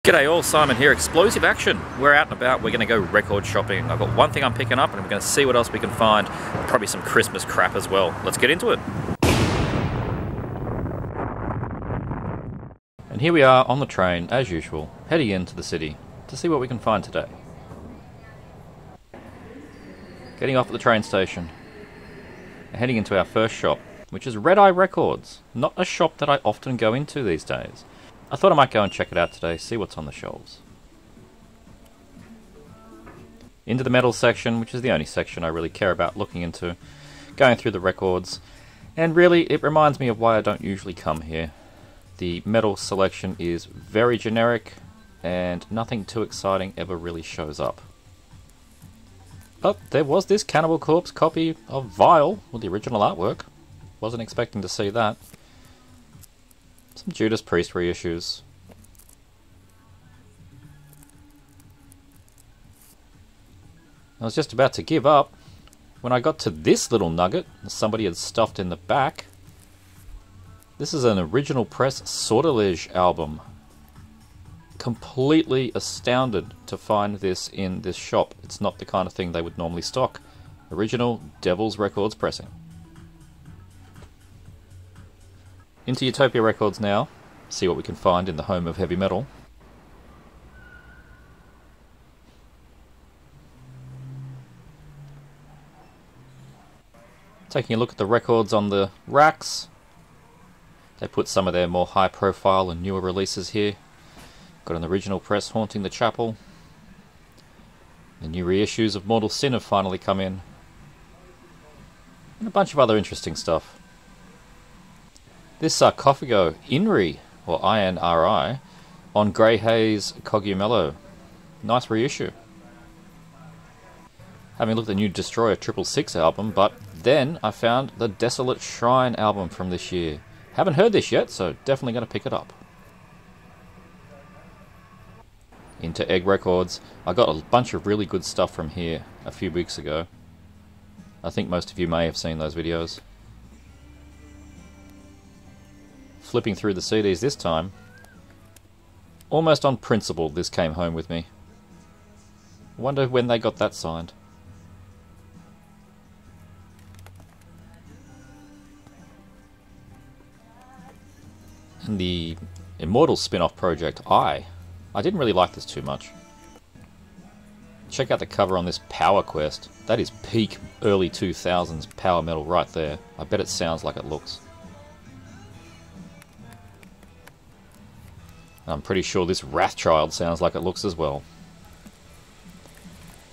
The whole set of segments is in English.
G'day all, Simon here, Explosive Action. We're out and about, we're going to go record shopping. I've got one thing I'm picking up and we're going to see what else we can find. Probably some Christmas crap as well. Let's get into it. And here we are on the train, as usual, heading into the city to see what we can find today. Getting off at the train station and heading into our first shop, which is Red Eye Records. Not a shop that I often go into these days. I thought I might go and check it out today, see what's on the shelves. Into the metal section, which is the only section I really care about looking into, going through the records, and really it reminds me of why I don't usually come here. The metal selection is very generic, and nothing too exciting ever really shows up. But there was this Cannibal Corpse copy of Vile with the original artwork. Wasn't expecting to see that. Some Judas Priest reissues. I was just about to give up when I got to this little nugget that somebody had stuffed in the back. This is an original press Sortilege album. Completely astounded to find this in this shop. It's not the kind of thing they would normally stock. Original Devil's Records pressing. Into Utopia Records now, see what we can find in the home of heavy metal. Taking a look at the records on the racks. They put some of their more high profile and newer releases here. Got an original press Haunting the Chapel. The new reissues of Mortal Sin have finally come in. And a bunch of other interesting stuff. This Sarcophago Inri, or INRI, on Grey Haze Cogumelo. Nice reissue. Having looked at the new Destroyer 666 album, but then I found the Desolate Shrine album from this year. Haven't heard this yet, so definitely going to pick it up. Into Egg Records. I got a bunch of really good stuff from here a few weeks ago. I think most of you may have seen those videos. Flipping through the CDs this time, almost on principle this came home with me. Wonder when they got that signed. And the Immortal spin-off project, I didn't really like this too much. Check out the cover on this Power Quest. That is peak early 2000s power metal right there. I bet it sounds like it looks. I'm pretty sure this Wrathchild sounds like it looks as well.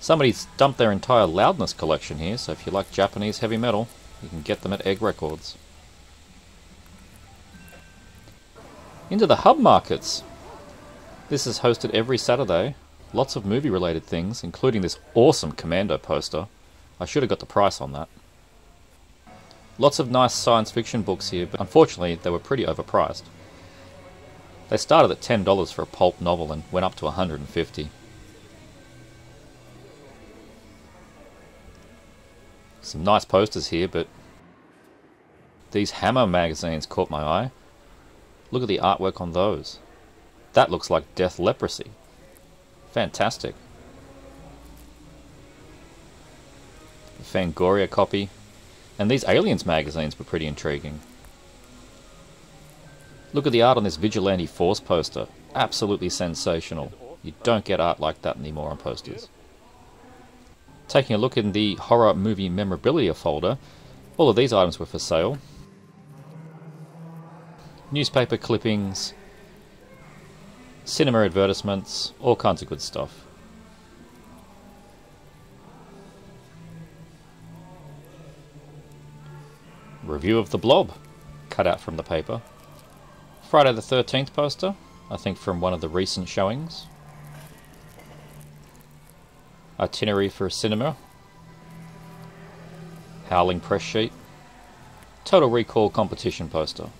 Somebody's dumped their entire Loudness collection here, so if you like Japanese heavy metal, you can get them at Egg Records. Into the hub markets. This is hosted every Saturday. Lots of movie related things, including this awesome Commando poster. I should have got the price on that. Lots of nice science fiction books here, but unfortunately they were pretty overpriced. They started at $10 for a pulp novel and went up to $150. Some nice posters here, but these Hammer magazines caught my eye. Look at the artwork on those. That looks like Death Leprosy. Fantastic. The Fangoria copy. And these Aliens magazines were pretty intriguing. Look at the art on this Vigilante Force poster. Absolutely sensational. You don't get art like that anymore on posters. Taking a look in the horror movie memorabilia folder, all of these items were for sale. Newspaper clippings, cinema advertisements, all kinds of good stuff. Review of The Blob, cut out from the paper. Friday the 13th poster, I think from one of the recent showings. Itinerary for a Cinema. Howling press sheet. Total Recall competition poster.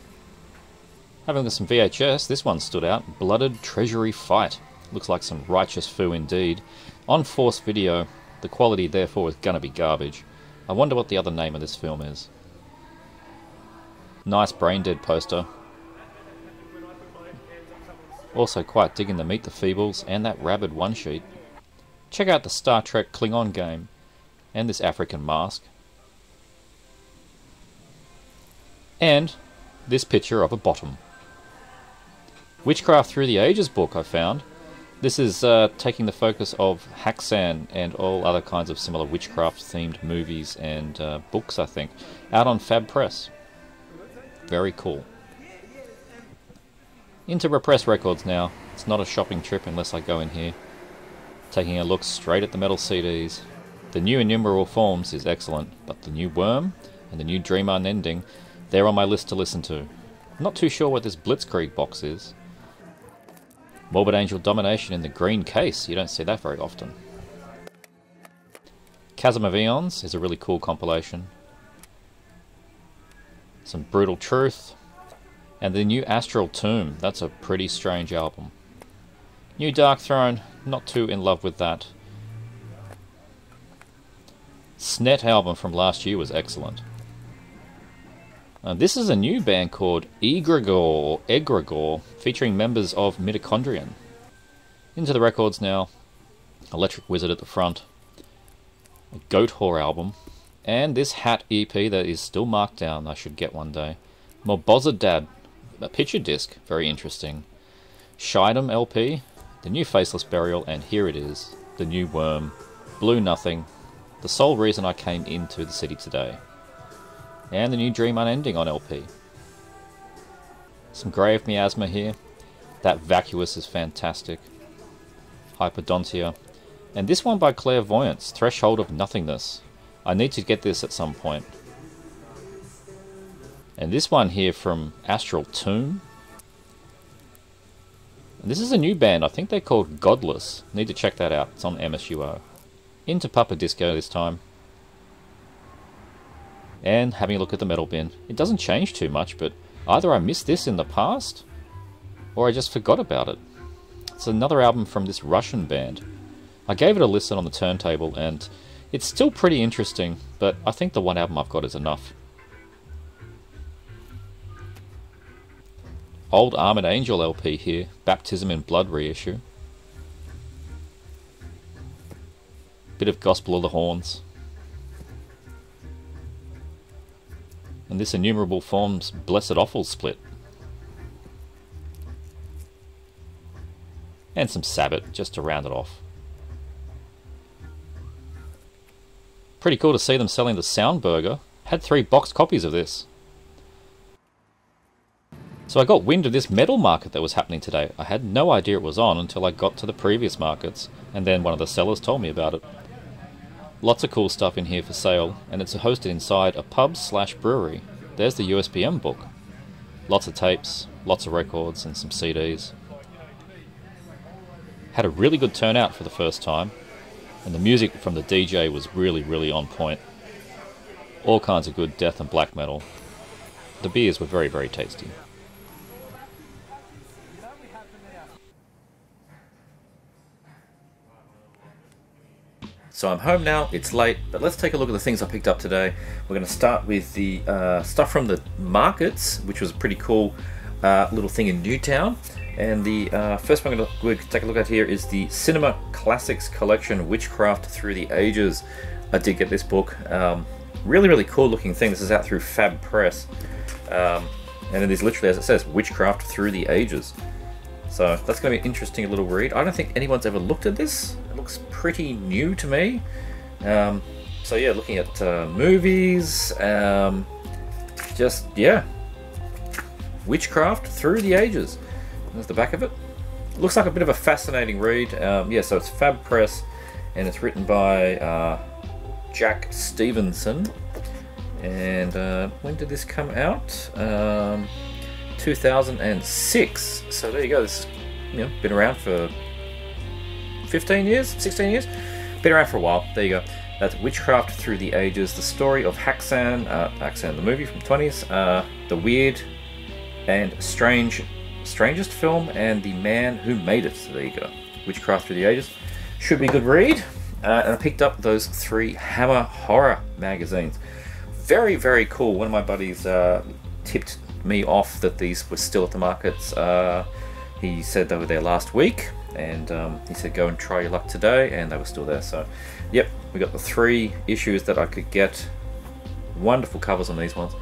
Having looked at some VHS, this one stood out. Blooded Treasury Fight. Looks like some righteous foo indeed. On Force Video, the quality therefore is gonna be garbage. I wonder what the other name of this film is. Nice Brain Dead poster. Also quite digging the Meet the Feebles and that Rabid one-sheet. Check out the Star Trek Klingon game and this African mask. And this picture of a bottom. Witchcraft Through the Ages book I found. This is taking the focus of Haxan and all other kinds of similar witchcraft-themed movies and books, I think, out on Fab Press. Very cool. Into Repress Records now. It's not a shopping trip unless I go in here. Taking a look straight at the metal CDs. The new Innumerable Forms is excellent, but the new Worm and the new Dream Unending, they're on my list to listen to. Not too sure what this Blitzkrieg box is. Morbid Angel Domination in the green case, you don't see that very often. Chasm of Eons is a really cool compilation. Some Brutal Truth. And the new Astral Tomb, that's a pretty strange album. New Dark Throne, not too in love with that. Snet album from last year was excellent. This is a new band called Egregore, featuring members of Mitochondrion. Into the records now. Electric Wizard at the front. A Goat Whore album. And this Hat EP that is still marked down, I should get one day. Mobozadad, a picture disc, very interesting. Shidem LP, the new Faceless Burial, and here it is, the new Worm, Blue Nothing, the sole reason I came into the city today. And the new Dream Unending on LP. Some Grave Miasma here. That Vacuous is fantastic. Hypodontia. And this one by Clairvoyance, Threshold of Nothingness. I need to get this at some point. And this one here from Astral Tomb. And this is a new band, I think they're called Godless. Need to check that out, it's on MSUO. Into Papa Disco this time. And having a look at the metal bin. It doesn't change too much, but either I missed this in the past, or I just forgot about it. It's another album from this Russian band. I gave it a listen on the turntable, and it's still pretty interesting, but I think the one album I've got is enough. Old Armored Angel LP here, Baptism in Blood reissue. Bit of Gospel of the Horns. And this Innumerable Forms Blessed Offal split. And some Sabbath, just to round it off. Pretty cool to see them selling the Soundburger. Had 3 boxed copies of this. So I got wind of this metal market that was happening today. I had no idea it was on until I got to the previous markets, and then one of the sellers told me about it. Lots of cool stuff in here for sale, and it's hosted inside a pub/brewery. There's the USBM book. Lots of tapes, lots of records, and some CDs. Had a really good turnout for the first time, and the music from the DJ was really on point. All kinds of good death and black metal. The beers were very tasty. So I'm home now, it's late, but let's take a look at the things I picked up today. We're going to start with the stuff from the markets, which was a pretty cool little thing in Newtown. And the first one we're going to take a look at here is the Cinema Classics Collection, Witchcraft Through the Ages. I did get this book. Really cool looking thing. This is out through Fab Press. And it is literally, as it says, Witchcraft Through the Ages. So that's going to be an interesting little read. I don't think anyone's ever looked at this. It looks pretty new to me. So yeah, looking at movies, Witchcraft Through the Ages. There's the back of it. Looks like a bit of a fascinating read. Yeah, so it's Fab Press, and it's written by Jack Stevenson. And when did this come out? 2006. So there you go. This has been around for 15 years, 16 years. Been around for a while. There you go. That's Witchcraft Through the Ages, the story of Haxan, the movie from the 20s, the weird and strangest film, and the man who made it. So there you go. Witchcraft Through the Ages. Should be a good read. And I picked up those 3 Hammer Horror magazines. Very cool. One of my buddies tipped me off that these were still at the markets. He said they were there last week, and he said go and try your luck today, and they were still there. So yep, we got the 3 issues that I could get. Wonderful covers on these ones.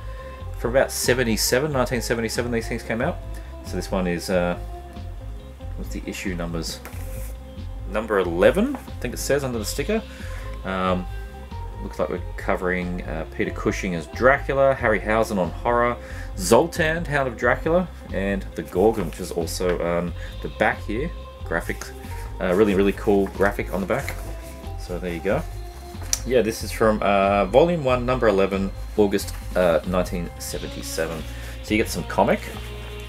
From about 1977 these things came out. So this one is what's the issue numbers? Number 11, I think it says under the sticker. Looks like we're covering Peter Cushing as Dracula, Harryhausen on horror, Zoltan, Hound of Dracula, and the Gorgon, which is also the back here. Graphics, really cool graphic on the back. So there you go. Yeah, this is from Volume 1, Number 11, August 1977. So you get some comic,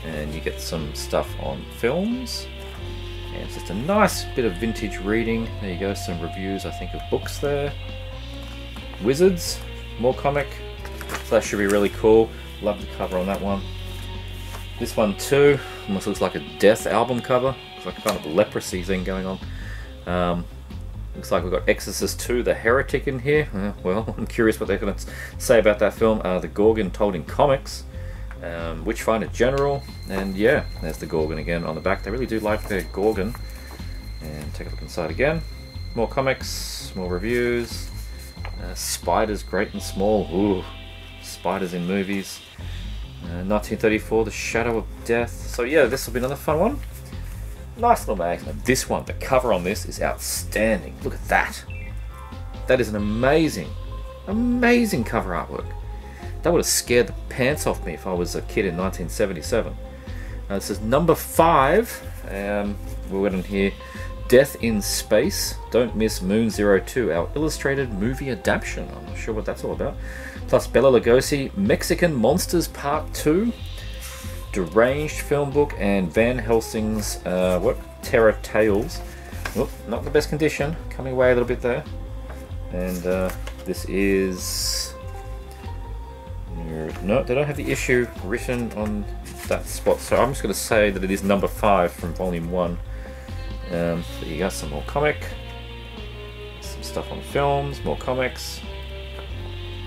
and you get some stuff on films, and it's just a nice bit of vintage reading. There you go, some reviews, I think, of books there. Wizards, more comic, so that should be really cool. Love the cover on that one. This one too, almost looks like a Death album cover. Looks like a kind of a leprosy thing going on. Looks like we've got Exorcist 2, The Heretic in here. Well, I'm curious what they're going to say about that film. The Gorgon told in comics. Witchfinder General, and yeah, there's the Gorgon again on the back. They really do like their Gorgon. And take a look inside again. More comics, more reviews. Spiders, Great and Small. Ooh, spiders in movies. 1934, The Shadow of Death. So yeah, this will be another fun one. Nice little magazine. This one, the cover on this is outstanding. Look at that. That is an amazing cover artwork. That would have scared the pants off me if I was a kid in 1977. This is number 5. We're going to hear Death in Space. Don't miss Moon 02, our illustrated movie adaptation. I'm not sure what that's all about. Plus Bela Lugosi, Mexican Monsters Part 2, Deranged film book, and Van Helsing's Terror Tales. Oh, not the best condition, coming away a little bit there. And this is... No, they don't have the issue written on that spot, so I'm just going to say that it is number 5 from volume 1. There you go, some more comic, some stuff on films, more comics.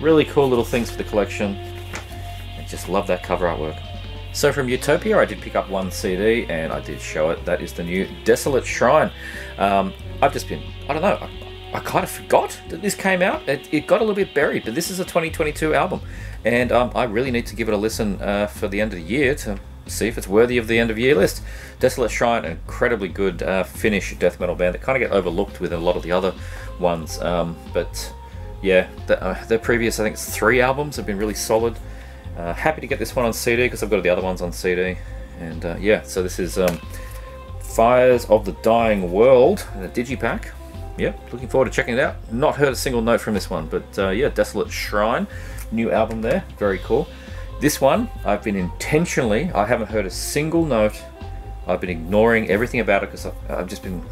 Really cool little things for the collection. I just love that cover artwork. So from Utopia, I did pick up one CD and I did show it. That is the new Desolate Shrine. I've just been, I don't know, I kind of forgot that this came out. It got a little bit buried, but this is a 2022 album. And I really need to give it a listen for the end of the year to see if it's worthy of the end of year list. Desolate Shrine, an incredibly good Finnish death metal band that kind of get overlooked with a lot of the other ones. But yeah, their previous, I think it's 3 albums have been really solid. Happy to get this one on CD because I've got the other ones on CD. And yeah, so this is Fires of the Dying World, a digipack. Yep, looking forward to checking it out. Not heard a single note from this one, but yeah, Desolate Shrine, new album there, very cool. This one, I've been intentionally, I haven't heard a single note. I've been ignoring everything about it because I've just been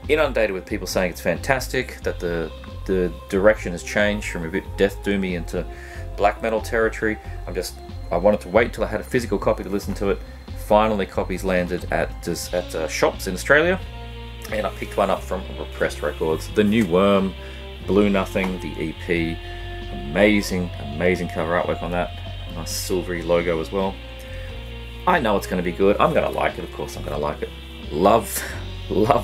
inundated with people saying it's fantastic, that the direction has changed from a bit death doomy into black metal territory. I wanted to wait until I had a physical copy to listen to it. Finally, copies landed at shops in Australia, and I picked one up from Repressed Records. The New Worm, Blue Nothing, the EP. Amazing cover artwork on that. Nice silvery logo as well. I know it's going to be good. I'm going to like it, of course I'm going to like it. Love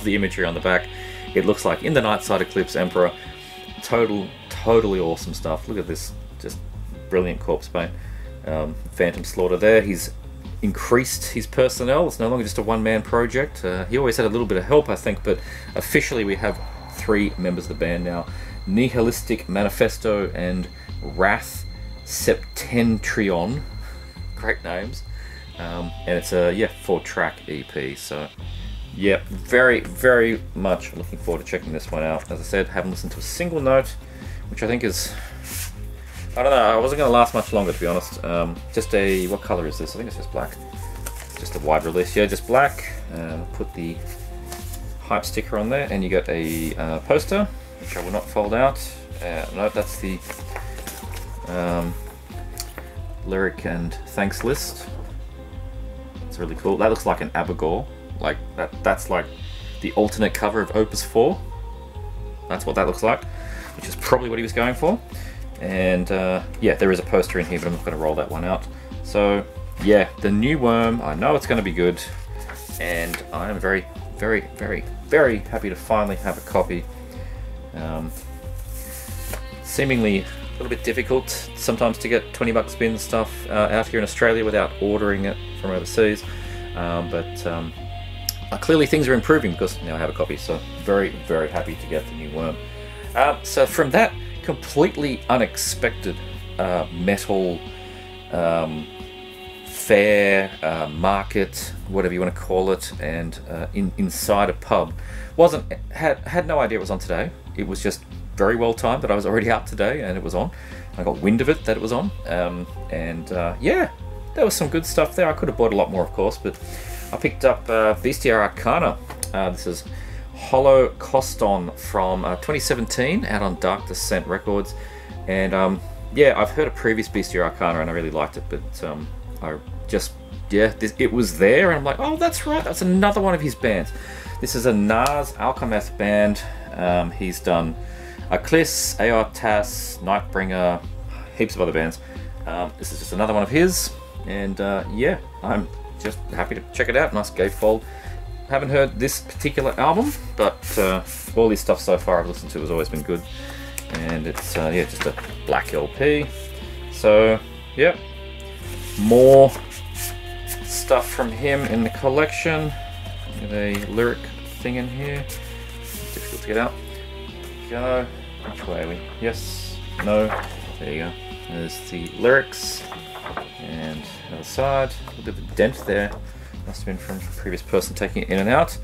the imagery on the back. It looks like In the Nightside Eclipse Emperor. Totally awesome stuff. Look at this, just brilliant corpse paint. Phantom Slaughter there. He's increased his personnel. It's no longer just a one-man project. He always had a little bit of help, I think, but officially we have 3 members of the band now. Nihilistic Manifesto and Wrath Septentrion. Great names. And it's a 4-track EP. So yeah, very much looking forward to checking this one out. As I said, haven't listened to a single note, which I think is, I don't know, I wasn't going to last much longer, to be honest. Just a, what color is this? I think it's just black. Just a wide release. Yeah, just black. Put the hype sticker on there, and you got a poster, which I will not fold out. No, that's the lyric and thanks list. It's really cool. That looks like an Abigor. Like that's like the alternate cover of Opus 4. That's what that looks like, which is probably what he was going for. And yeah, there is a poster in here, but I'm not going to roll that one out. So yeah, the New Worm, I know it's going to be good. and I am very, very, very, very happy to finally have a copy. Seemingly a little bit difficult sometimes to get 20 bucks bin stuff out here in Australia without ordering it from overseas, but clearly things are improving because now I have a copy, so very, very happy to get the new Worm. So from that completely unexpected metal fair, market, whatever you want to call it, and inside a pub, had no idea it was on today. It was just very well timed that I was already out today and it was on. I got wind of it that it was on, yeah, there was some good stuff there. I could have bought a lot more, of course, but I picked up Bestia Arcana. This is Hollow Coston from 2017, out on Dark Descent Records, and yeah, I've heard a previous Bestia Arcana and I really liked it, but I just, yeah, it was there, and I'm like, oh, that's right, that's another one of his bands. This is a Nars Alchemeth band. He's done Eclipse, Aortas, Nightbringer, heaps of other bands. This is just another one of his, and yeah, I'm just happy to check it out. Nice gatefold. Haven't heard this particular album, but all his stuff so far I've listened to has always been good, and it's yeah, just a black LP. So yeah, more stuff from him in the collection. Get a lyric thing in here. Difficult to get out. Go. Which way are we? Yes. No. There you go. There's the lyrics. And other side. A little bit of a dent there. Must have been from a previous person taking it in and out.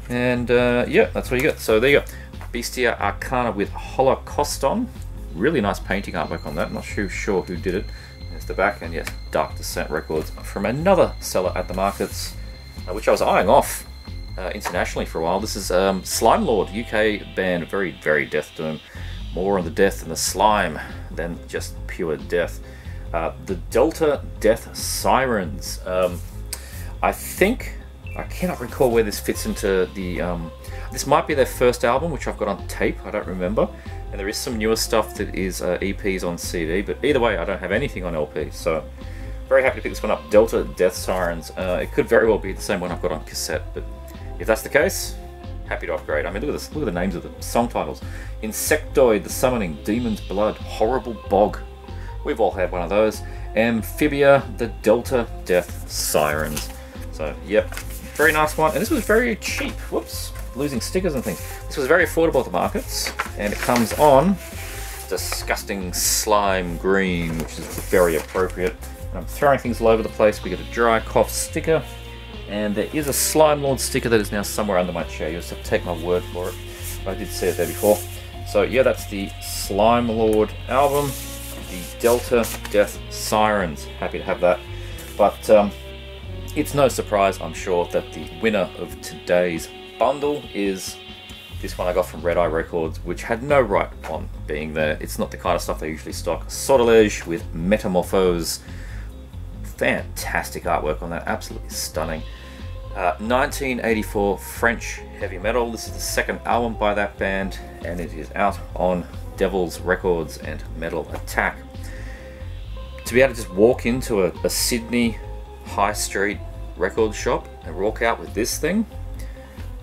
And yeah, that's what you get. So there you go. Bestia Arcana with Hollow Coston. Really nice painting artwork on that. Not too sure who did it. There's the back, and yes, Dark Descent Records from another seller at the markets, which I was eyeing off internationally for a while. This is Slime Lord, UK band, very, very Death Doom. More on the death and the slime than just pure death. The Delta Death Sirens. I think, I cannot recall where this fits into the, this might be their first album, which I've got on tape, I don't remember. And there is some newer stuff that is EPs on CD, but either way, I don't have anything on LP, so very happy to pick this one up. Delta Death Sirens. It could very well be the same one I've got on cassette, but if that's the case, happy to upgrade. I mean, look at this, look at the names of the song titles. Insectoid, The Summoning, Demon's Blood, Horrible Bog. We've all had one of those. Amphibia, The Delta Death Sirens. So, yep, very nice one. And this was very cheap. Whoops, losing stickers and things. This was very affordable at the markets, and it comes on disgusting slime green, which is very appropriate. And I'm throwing things all over the place. We get a dry cough sticker, and there is a Slime Lord sticker that is now somewhere under my chair. You'll just have to take my word for it. I did see it there before. So yeah, that's the Slime Lord album, the Delta Death Sirens. Happy to have that. But it's no surprise, I'm sure, that the winner of today's bundle is this one I got from Red Eye Records, which had no right on being there. It's not the kind of stuff they usually stock. Sortilege with Metamorphose. Fantastic artwork on that, absolutely stunning. 1984 French heavy metal. This is the second album by that band, and it is out on Devil's Records and Metal Attack. To be able to just walk into a Sydney high street record shop and walk out with this thing,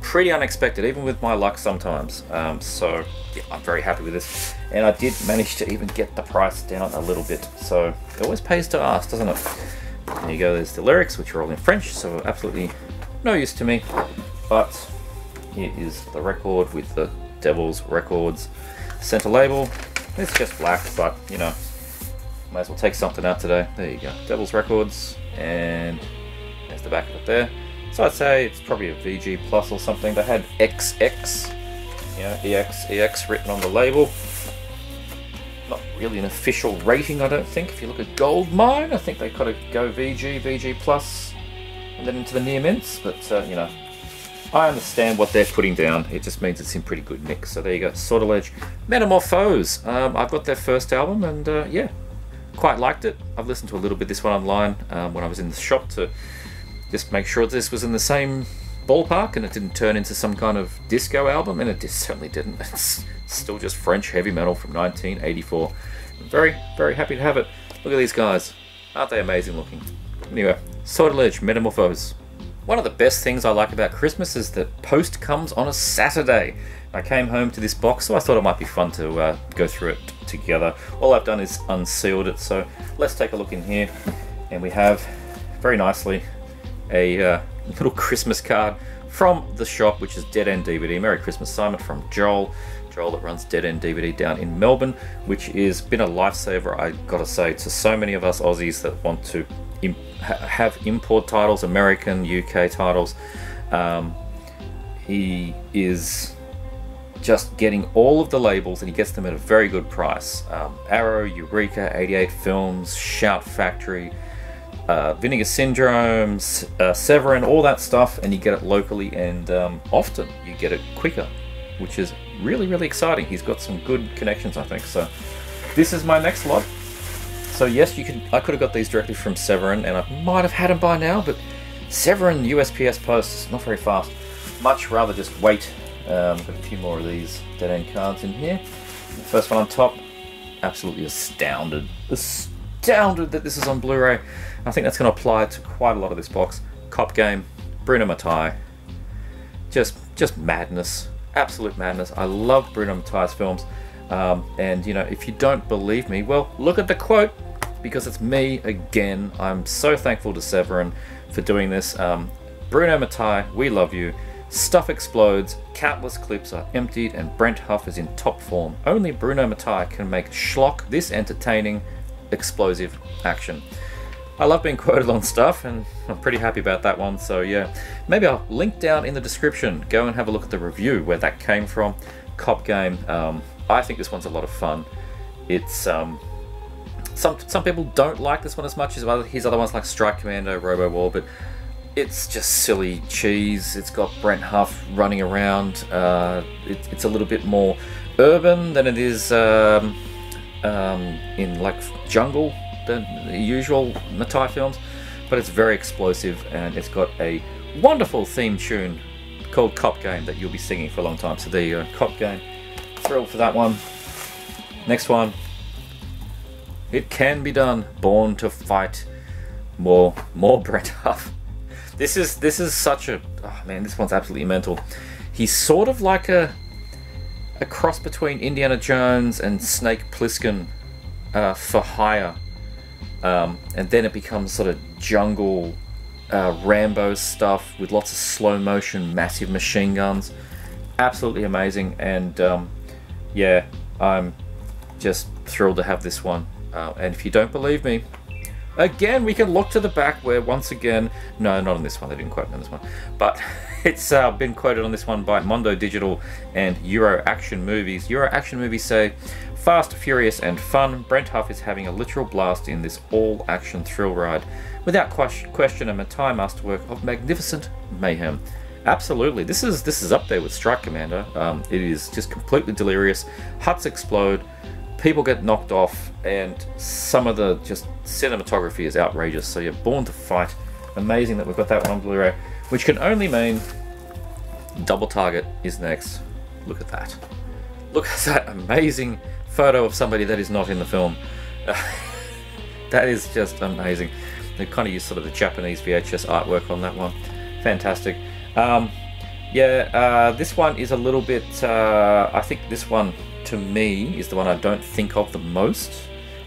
pretty unexpected, even with my luck sometimes. So yeah, I'm very happy with this, and I did manage to even get the price down a little bit, so it always pays to ask, doesn't it? There you go, there's the lyrics, which are all in French, so absolutely no use to me, but here is the record with the Devil's Records center label. It's just black, but you know, might as well take something out today. There you go, Devil's Records, and there's the back of it there. So I'd say it's probably a VG Plus or something. They had XX, you know, EX written on the label. Not really an official rating, I don't think. If you look at Goldmine, I think they kind of go VG Plus, and then into the near mints. But you know, I understand what they're putting down. It just means it's in pretty good nick. So there you go, Sortilege, Metamorphose. I've got their first album, and yeah, quite liked it. I've listened to a little bit of this one online when I was in the shop to just make sure this was in the same ballpark and it didn't turn into some kind of disco album, and it certainly didn't. It's still just French heavy metal from 1984. I'm very, very happy to have it. Look at these guys. Aren't they amazing looking? Anyway, Sortilege, Metamorphose. One of the best things I like about Christmas is that post comes on a Saturday. I came home to this box, so I thought it might be fun to go through it together. All I've done is unsealed it, so let's take a look in here. And we have, very nicely, a little Christmas card from the shop, which is DeadEnd DVD. Merry Christmas, Simon, from Joel. Joel that runs DeadEnd DVD down in Melbourne, which has been a lifesaver, I gotta say, to so many of us Aussies that want to have import titles, American, UK titles. He is just getting all of the labels, and he gets them at a very good price. Arrow, Eureka, 88 Films, Shout Factory, Vinegar Syndromes, Severin, all that stuff, and you get it locally, and often you get it quicker, which is really, really exciting. He's got some good connections, I think. So this is my next lot. So yes, I could have got these directly from Severin, and I might have had them by now, but Severin USPS post is not very fast. Much rather just wait. Got a few more of these DeadEnd cards in here. The first one on top, absolutely astounded that this is on Blu-ray. I think that's going to apply to quite a lot of this box. Cop Game, Bruno Mattei. Just madness, absolute madness. I love Bruno Mattei's films, and you know, if you don't believe me, well, look at the quote, because it's me again. I'm so thankful to Severin for doing this. Bruno Mattei, we love you. Stuff explodes, countless clips are emptied, and Brent Huff is in top form. Only Bruno Mattei can make schlock this entertaining, explosive action. I love being quoted on stuff, and I'm pretty happy about that one. So yeah, maybe I'll link down in the description. Go and have a look at the review where that came from. Cop Game. I think this one's a lot of fun. It's some people don't like this one as much as his other ones like Strike Commando, Robo War, but it's just silly cheese. It's got Brent Huff running around. It's a little bit more urban than it is in like jungle than the usual Mattei films, but it's very explosive, and it's got a wonderful theme tune called Cop Game that you'll be singing for a long time. So there you go, Cop Game. Thrilled for that one. Next one, It Can Be Done, Born to Fight. More Brent Huff. This is such a, oh man, this one's absolutely mental. He's sort of like a cross between Indiana Jones and Snake Plissken for hire. And then it becomes sort of jungle Rambo stuff with lots of slow motion, massive machine guns. Absolutely amazing, and yeah, I'm just thrilled to have this one. And if you don't believe me, again, we can look to the back where, once again, no, not on this one, they didn't quote me on this one, but it's been quoted on this one by Mondo Digital and Euro Action Movies. Euro Action Movies say, fast, furious, and fun, Brent Huff is having a literal blast in this all-action thrill ride. Without question, a Mattei masterwork of magnificent mayhem. Absolutely, this is up there with Strike Commando. It is just completely delirious. Huts explode, people get knocked off, and some of the just cinematography is outrageous. So you're Born to Fight. Amazing that we've got that one on Blu-ray, which can only mean Double Target is next. Look at that. Look at that amazing photo of somebody that is not in the film. That is just amazing. They kind of use sort of the Japanese VHS artwork on that one. Fantastic. This one is a little bit, I think this one, to me, is the one I don't think of the most.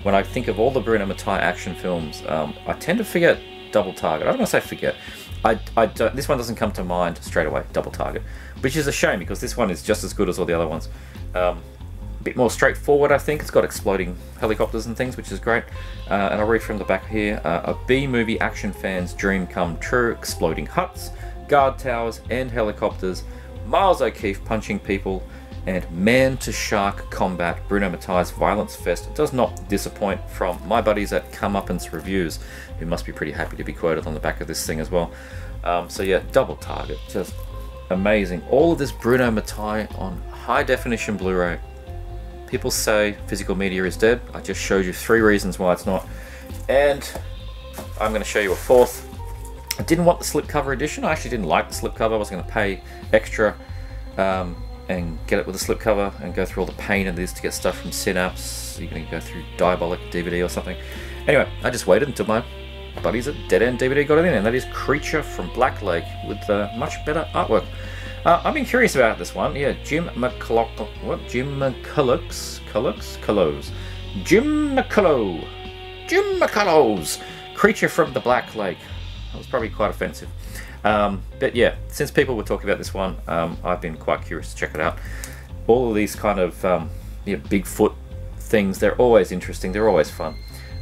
When I think of all the Bruno Mattei action films, I tend to forget Double Target. I don't want to say forget. This one doesn't come to mind straight away, Double Target, which is a shame because this one is just as good as all the other ones. A bit more straightforward, I think. It's got exploding helicopters and things, which is great. And I'll read from the back here. A B-movie action fan's dream come true. Exploding huts, guard towers, and helicopters. Miles O'Keefe punching people, and man-to-shark combat. Bruno Mattei's violence fest does not disappoint, from my buddies at Comeuppance Reviews, who must be pretty happy to be quoted on the back of this thing as well. So yeah, Double Target, just amazing. All of this Bruno Mattei on high-definition Blu-ray. People say physical media is dead. I just showed you 3 reasons why it's not. And I'm going to show you a 4th. I didn't want the slipcover edition. I actually didn't like the slipcover. I was going to pay extra and get it with a slipcover and go through all the pain of this to get stuff from Synapse. You're going to go through Diabolic DVD or something. Anyway, I just waited until my buddies at DeadEnd DVD got it in, and that is Creature from Black Lake with much better artwork. I've been curious about this one. Yeah, Jim McCullough. Jim McCullough's Creature from the Black Lake. That was probably quite offensive. But yeah, since people were talking about this one, I've been quite curious to check it out. All of these kind of Bigfoot things, they're always interesting, they're always fun.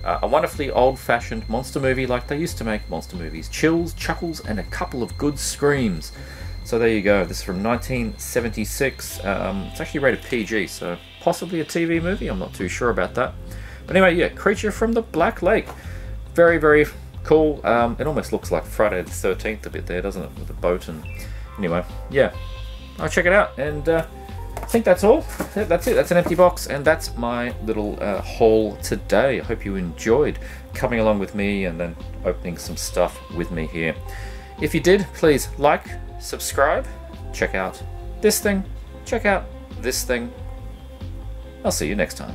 A wonderfully old-fashioned monster movie like they used to make monster movies. Chills, chuckles, and a couple of good screams. So there you go. This is from 1976. It's actually rated PG, so possibly a TV movie. I'm not too sure about that. But anyway, yeah, Creature from the Black Lake. Very, very cool. It almost looks like Friday the 13th a bit there, doesn't it? With the boat and... Anyway, yeah. I'll check it out, and I think that's all. That's it. That's an empty box, and that's my little haul today. I hope you enjoyed coming along with me and then opening some stuff with me here. If you did, please like, subscribe, check out this thing, check out this thing. I'll see you next time.